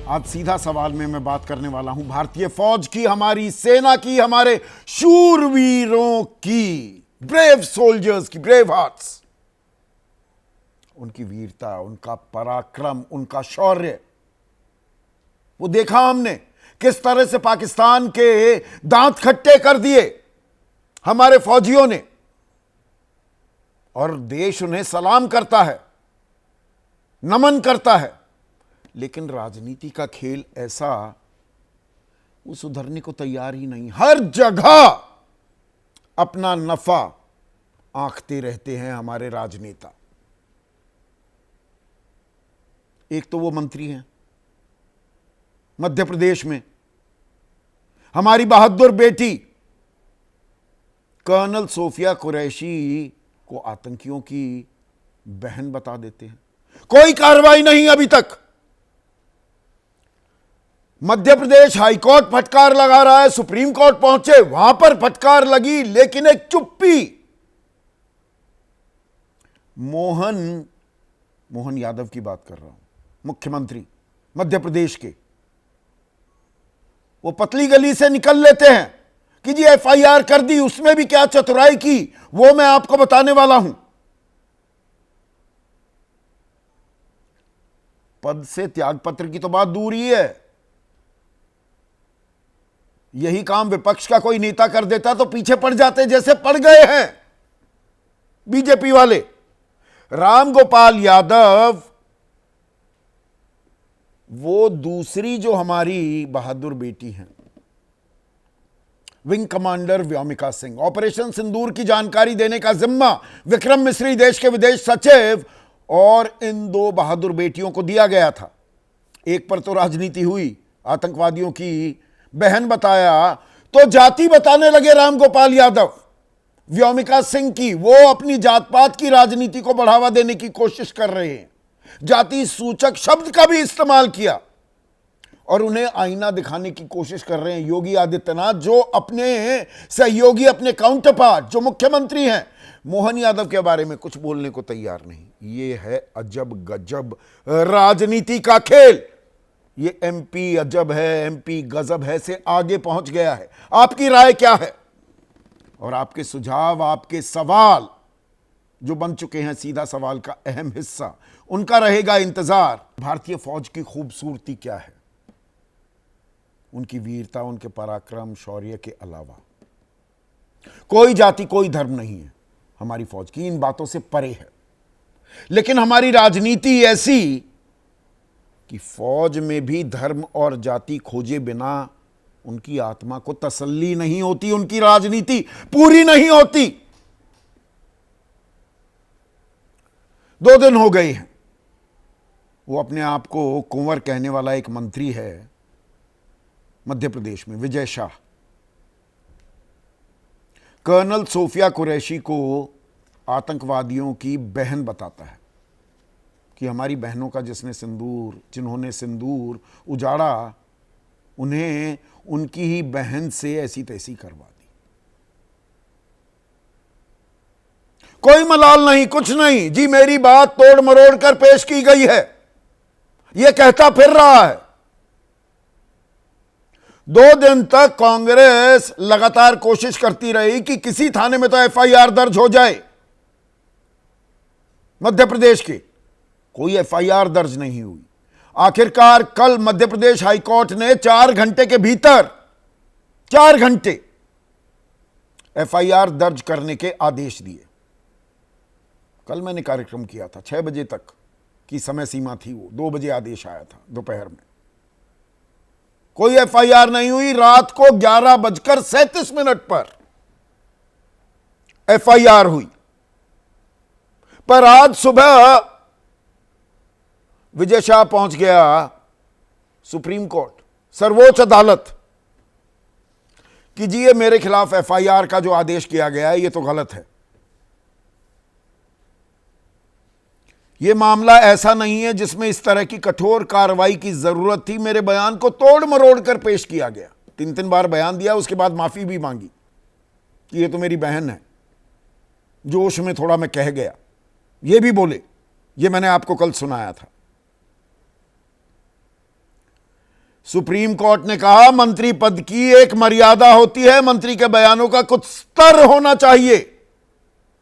आज सीधा सवाल में मैं बात करने वाला हूं भारतीय फौज की, हमारी सेना की, हमारे शूरवीरों की, ब्रेव सोल्जर्स की, ब्रेव हार्ट्स, उनकी वीरता, उनका पराक्रम, उनका शौर्य। वो देखा हमने किस तरह से पाकिस्तान के दांत खट्टे कर दिए हमारे फौजियों ने, और देश उन्हें सलाम करता है, नमन करता है। लेकिन राजनीति का खेल ऐसा, वो सुधरने को तैयार ही नहीं। हर जगह अपना नफा आंकते रहते हैं हमारे राजनेता। एक तो वो मंत्री हैं मध्य प्रदेश में, हमारी बहादुर बेटी कर्नल सोफिया कुरैशी को आतंकियों की बहन बता देते हैं। कोई कार्रवाई नहीं अभी तक। मध्य प्रदेश हाईकोर्ट फटकार लगा रहा है, सुप्रीम कोर्ट पहुंचे, वहां पर फटकार लगी, लेकिन एक चुप्पी। मोहन यादव की बात कर रहा हूं, मुख्यमंत्री मध्य प्रदेश के। वो पतली गली से निकल लेते हैं कि जी एफआईआर कर दी, उसमें भी क्या चतुराई की वो मैं आपको बताने वाला हूं। पद से त्यागपत्र की तो बात दूर ही है, यही काम विपक्ष का कोई नेता कर देता तो पीछे पड़ जाते, जैसे पड़ गए हैं बीजेपी वाले। राम गोपाल यादव, वो दूसरी जो हमारी बहादुर बेटी हैं, wing commander Vyomika Singh, operation Sindoor की जानकारी देने का जिम्मा विक्रम मिस्री देश के विदेश सचिव और इन दो बहादुर बेटियों को दिया गया था। एक पर तो राजनीति हुई, आतंकवादियों की बहन बताया, तो जाति बताने लगे राम गोपाल यादव व्योमिका सिंह की। वो अपनी जात पात की राजनीति को बढ़ावा देने की कोशिश कर रहे हैं, जाति सूचक शब्द का भी इस्तेमाल किया और उन्हें आईना दिखाने की कोशिश कर रहे हैं योगी आदित्यनाथ, जो अपने सहयोगी, अपने काउंटर पार्ट जो मुख्यमंत्री हैं मोहन यादव के बारे में कुछ बोलने को तैयार नहीं। ये है अजब गजब राजनीति का खेल। ये एमपी अजब है, एमपी गजब है से आगे पहुंच गया है। आपकी राय क्या है? और आपके सुझाव, आपके सवाल जो बन चुके हैं सीधा सवाल का अहम हिस्सा, उनका रहेगा इंतजार। भारतीय फौज की खूबसूरती क्या है? उनकी वीरता, उनके पराक्रम, शौर्य के अलावा कोई जाति, कोई धर्म नहीं है हमारी फौज की, इन बातों से परे है। लेकिन हमारी राजनीति ऐसी कि फौज में भी धर्म और जाति खोजे बिना उनकी आत्मा को तसल्ली नहीं होती, उनकी राजनीति पूरी नहीं होती। 2 दिन हो गए हैं, वो अपने आप को कुंवर कहने वाला एक मंत्री है मध्य प्रदेश में, विजय शाह, कर्नल सोफिया कुरैशी को आतंकवादियों की बहन बताता है कि हमारी बहनों का जिन्होंने सिंदूर उजाड़ा, उन्हें उनकी ही बहन से ऐसी तैसी करवा दी। कोई मलाल नहीं, कुछ नहीं जी, मेरी बात तोड़ मरोड़ कर पेश की गई है, यह कहता फिर रहा है। 2 दिन तक कांग्रेस लगातार कोशिश करती रही कि किसी थाने में तो एफआईआर दर्ज हो जाए। मध्य प्रदेश के कोई एफआईआर दर्ज नहीं हुई। आखिरकार कल मध्य प्रदेश हाईकोर्ट ने 4 घंटे के भीतर, 4 घंटे एफआईआर दर्ज करने के आदेश दिए। कल मैंने कार्यक्रम किया था, 6 बजे तक की समय सीमा थी, वो 2 बजे आदेश आया था दोपहर में। कोई एफआईआर नहीं हुई। रात को 11:37 पर एफआईआर हुई। पर आज सुबह विजय शाह पहुंच गया सुप्रीम कोर्ट, सर्वोच्च अदालत, कि जी ये मेरे खिलाफ एफआईआर का जो आदेश किया गया है ये तो गलत है। ये मामला ऐसा नहीं है जिसमें इस तरह की कठोर कार्रवाई की जरूरत थी। मेरे बयान को तोड़ मरोड़ कर पेश किया गया, 3 बार बयान दिया, उसके बाद माफी भी मांगी कि ये तो मेरी बहन है, जोश में थोड़ा मैं कह गया, ये भी बोले। ये मैंने आपको कल सुनाया था। सुप्रीम कोर्ट ने कहा मंत्री पद की एक मर्यादा होती है, मंत्री के बयानों का कुछ स्तर होना चाहिए।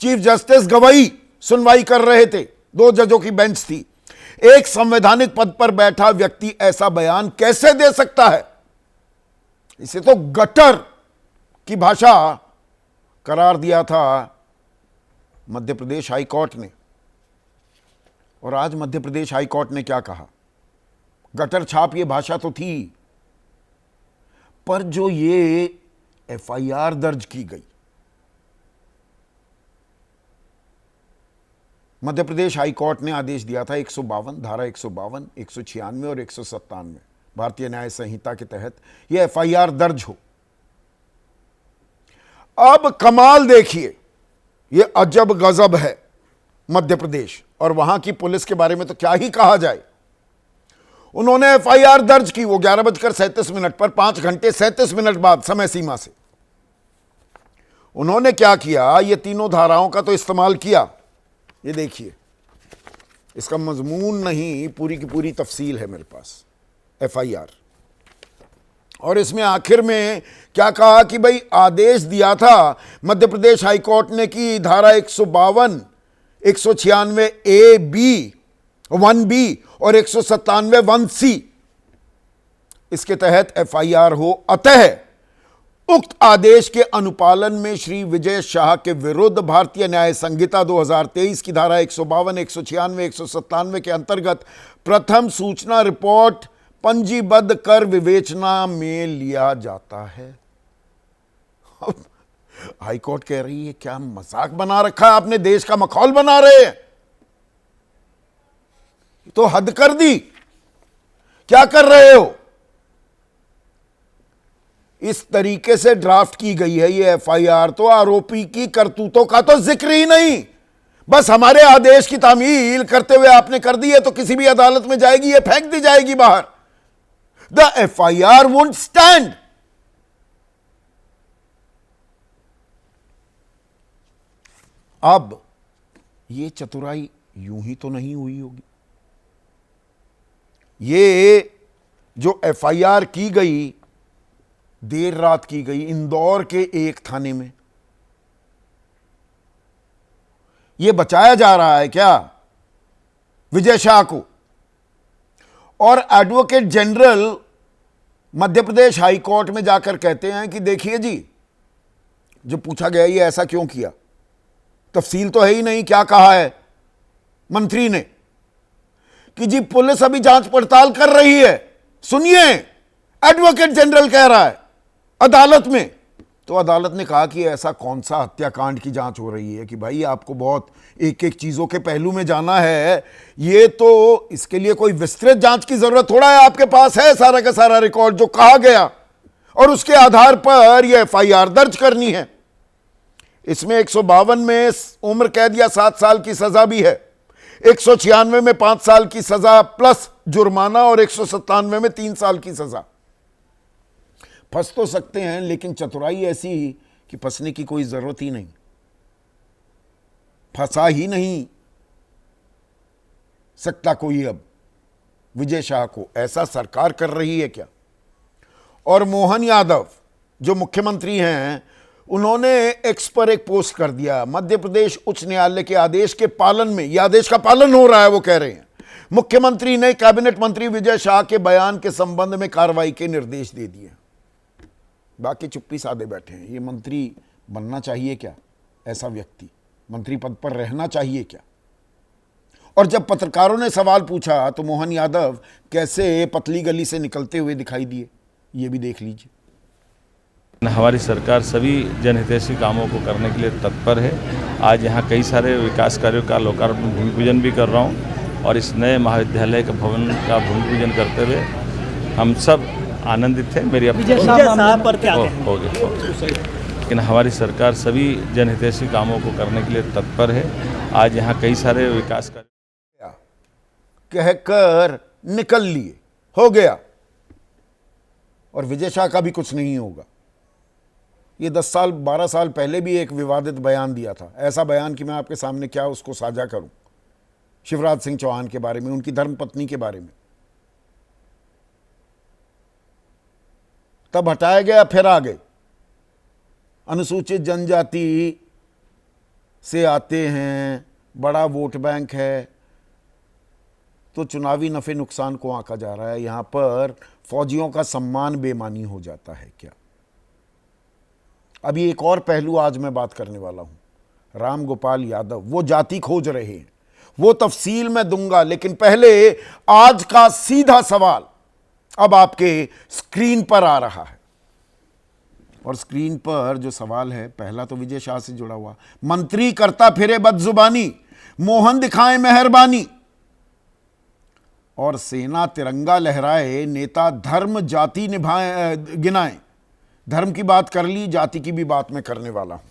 चीफ जस्टिस गवई सुनवाई कर रहे थे, 2 जजों की बेंच थी। एक संवैधानिक पद पर बैठा व्यक्ति ऐसा बयान कैसे दे सकता है? इसे तो गटर की भाषा करार दिया था मध्य प्रदेश हाई कोर्ट ने। और आज मध्य प्रदेश हाई कोर्ट ने क्या कहा? गटर छाप ये भाषा तो थी, पर जो ये एफआईआर दर्ज की गई, मध्य प्रदेश हाई कोर्ट ने आदेश दिया था 152 धारा 152, 196 और 197 भारतीय न्याय संहिता के तहत यह एफआईआर दर्ज हो। अब कमाल देखिए, यह अजब गजब है मध्य प्रदेश और वहां की पुलिस के बारे में तो क्या ही कहा जाए। उन्होंने एफआईआर दर्ज की, वो 11:37 पर 5 घंटे 37 मिनट बाद समय सीमा से। उन्होंने क्या किया? ये तीनों धाराओं का तो इस्तेमाल किया। ये देखिए, इसका मजमून नहीं, पूरी की पूरी तफसील है मेरे पास एफआईआर। और इसमें आखिर में क्या कहा कि भाई आदेश दिया था मध्य प्रदेश हाई कोर्ट ने कि धारा 152, 196 ए बी 1B और 197 1C इसके तहत एफआईआर हो। अतः उक्त आदेश के अनुपालन में श्री विजय शाह के विरुद्ध भारतीय न्याय संहिता 2023 की धारा 152, 196, 197 के अंतर्गत प्रथम सूचना रिपोर्ट पंजीबद्ध कर विवेचना में लिया जाता है। हाई कोर्ट कह रही है क्या मजाक बना रखा है आपने, देश का मखौल बना रहे हैं, तो हद कर दी। क्या कर रहे हो? इस तरीके से ड्राफ्ट की गई है ये एफआईआर, तो आरोपी की करतूतों का तो जिक्र ही नहीं, बस हमारे आदेश की तामील करते हुए आपने कर दी है तो किसी भी अदालत में जाएगी, ये फेंक दी जाएगी बाहर। The FIR won't stand. अब ये चतुराई यूं ही तो नहीं हुई होगी। ये जो एफआईआर की गई, देर रात की गई इंदौर के एक थाने में, यह बचाया जा रहा है क्या विजय शाह को? और advocate general Madhya Pradesh high court में जाकर कहते हैं कि देखिए जी, जो पूछा गया ये ऐसा क्यों किया, तफसील तो है ही नहीं। क्या कहा है मंत्री ने कि जी पुलिस अभी जांच पड़ताल कर रही है। सुनिए, एडवोकेट जनरल कह रहा है अदालत में। तो अदालत ने कहा कि ऐसा कौन सा हत्याकांड की जांच हो रही है कि भाई आपको बहुत एक एक चीजों के पहलू में जाना है, ये तो इसके लिए कोई विस्तृत जांच की जरूरत थोड़ा है, आपके पास है सारा का सारा रिकॉर्ड जो कहा गया और उसके आधार पर यह एफआईआर दर्ज करनी है। इसमें 152 में उम्र कैद या 7 साल की सजा भी है, 196 में 5 साल की सजा प्लस जुर्माना और 197 में 3 साल की सजा। फंस तो सकते हैं, लेकिन चतुराई ऐसी कि फंसने की कोई जरूरत ही नहीं, फंसा ही नहीं सकता कोई अब विजय शाह को। ऐसा सरकार कर रही है क्या? और मोहन यादव जो मुख्यमंत्री हैं, उन्होंने एक्स पर एक पोस्ट कर दिया, मध्य प्रदेश उच्च न्यायालय के आदेश के पालन में, यह आदेश का पालन हो रहा है। वो कह रहे हैं मुख्यमंत्री ने कैबिनेट मंत्री विजय शाह के बयान के संबंध में कार्रवाई के निर्देश दे दिए। बाकी चुप्पी साधे बैठे हैं। ये मंत्री बनना चाहिए क्या? ऐसा व्यक्ति मंत्री पद पर रहना चाहिए क्या? और जब पत्रकारों ने सवाल पूछा तो मोहन यादव कैसे पतली गली से निकलते हुए दिखाई दिए, ये भी देख लीजिए। हमारी सरकार सभी जनहितैषी कामों को करने के लिए तत्पर है। आज यहाँ कई सारे विकास कार्यों का लोकार्पण भूमि पूजन भी कर रहा हूँ और इस नए महाविद्यालय के भवन का भूमि पूजन करते हुए हम सब आनंदित थे। मेरी पर क्या हो गया, लेकिन हमारी सरकार सभी जनहितैषी कामों को करने के लिए तत्पर है। आज यहाँ कई सारे विकास कार्य कहकर निकल लिए, हो गया। और विजय शाह का भी कुछ नहीं होगा। ये 10 साल 12 साल पहले भी एक विवादित बयान दिया था, ऐसा बयान कि मैं आपके सामने क्या उसको साझा करूं, शिवराज सिंह चौहान के बारे में, उनकी धर्मपत्नी के बारे में। तब हटाया गया, फिर आ गए। अनुसूचित जनजाति से आते हैं, बड़ा वोट बैंक है, तो चुनावी नफे नुकसान को आंका जा रहा है। यहां पर फौजियों का सम्मान बेमानी हो जाता है क्या? अभी एक और पहलू आज मैं बात करने वाला हूं। राम गोपाल यादव वो जाति खोज रहे हैं, वो तफसील मैं दूंगा, लेकिन पहले आज का सीधा सवाल अब आपके स्क्रीन पर आ रहा है। और स्क्रीन पर जो सवाल है, पहला तो विजय शाह से जुड़ा हुआ। मंत्री करता फिरे बदजुबानी, मोहन दिखाए मेहरबानी, और सेना तिरंगा लहराए, नेता धर्म जाति निभाए गिनाए। धर्म की बात कर ली, जाति की भी बात मैं करने वाला हूं।